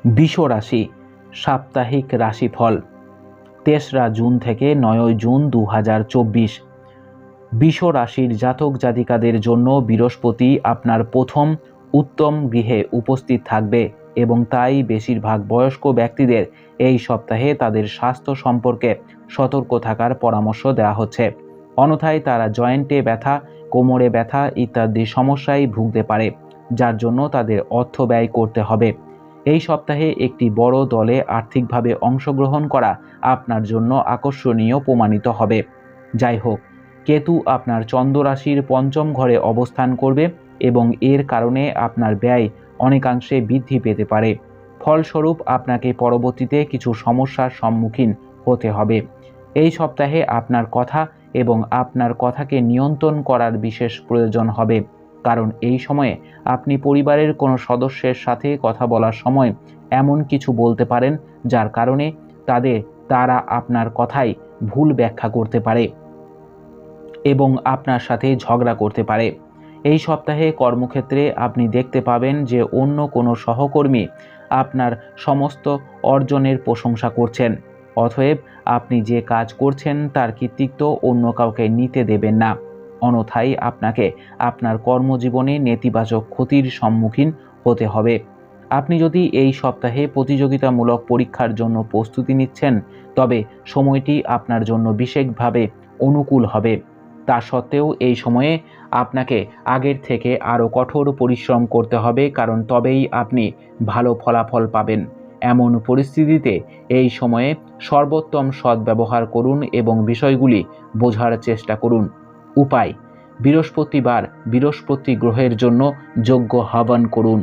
বৃষ রাশি সাপ্তাহিক রাশিফল ৩রা জুন থেকে ৯ জুন ২০২৪। বৃষ রাশির জাতক জাতিকাদের জন্য বৃহস্পতি আপনার প্রথম উত্তম গৃহে উপস্থিত থাকবে এবং তাই বেশিরভাগ বয়স্ক ব্যক্তিদের এই সপ্তাহে তাদের স্বাস্থ্য সম্পর্কে সতর্ক থাকার পরামর্শ দেওয়া হচ্ছে। অন্যথায় তারা জয়েন্টে ব্যথা, কোমরে ব্যথা ইত্যাদি সমস্যায় ভুগতে পারে, যার জন্য তাদের অর্থ ব্যয় করতে হবে। এই সপ্তাহে একটি বড় দলে আর্থিকভাবে অংশগ্রহণ করা আপনার জন্য আকর্ষণীয় প্রমাণিত হবে। যাই হোক, কেতু আপনার চন্দ্র রাশির পঞ্চম ঘরে অবস্থান করবে এবং এর কারণে আপনার ব্যয় অনেকাংশে বৃদ্ধি পেতে পারে। ফলস্বরূপ আপনাকে পরবর্তীতে কিছু সমস্যার সম্মুখীন হতে হবে। এই সপ্তাহে আপনার কথা এবং আপনার কথাকে নিয়ন্ত্রণ করার বিশেষ প্রয়োজন হবে, কারণ এই সময়ে আপনি পরিবারের কোনো সদস্যের সাথে কথা বলার সময় এমন কিছু বলতে পারেন যার কারণে তারা আপনার কথাই ভুল ব্যাখ্যা করতে পারে এবং আপনার সাথে ঝগড়া করতে পারে। এই সপ্তাহে কর্মক্ষেত্রে আপনি দেখতে পাবেন যে অন্য কোনো সহকর্মী আপনার সমস্ত অর্জনের প্রশংসা করছেন। অতএব আপনি যে কাজ করছেন তার কৃতিত্ব অন্য কাউকে নিতে দেবেন না, অন্যথায় আপনাকে আপনার কর্মজীবনে নেতিবাচক ক্ষতির সম্মুখীন হতে হবে। আপনি যদি এই সপ্তাহে প্রতিযোগিতামূলক পরীক্ষার জন্য প্রস্তুতি নিচ্ছেন, তবে সময়টি আপনার জন্য বিশেষভাবে অনুকূল হবে। তা সত্ত্বেও এই সময়ে আপনাকে আগের থেকে আরও কঠোর পরিশ্রম করতে হবে, কারণ তবেই আপনি ভালো ফলাফল পাবেন। এমন পরিস্থিতিতে এই সময়ে সর্বোত্তম সদ্ব্যবহার করুন এবং বিষয়গুলি বোঝার চেষ্টা করুন। উপায়: বৃহস্পতিবার বৃহস্পতি গ্রহের জন্য যজ্ঞ হবন করুন।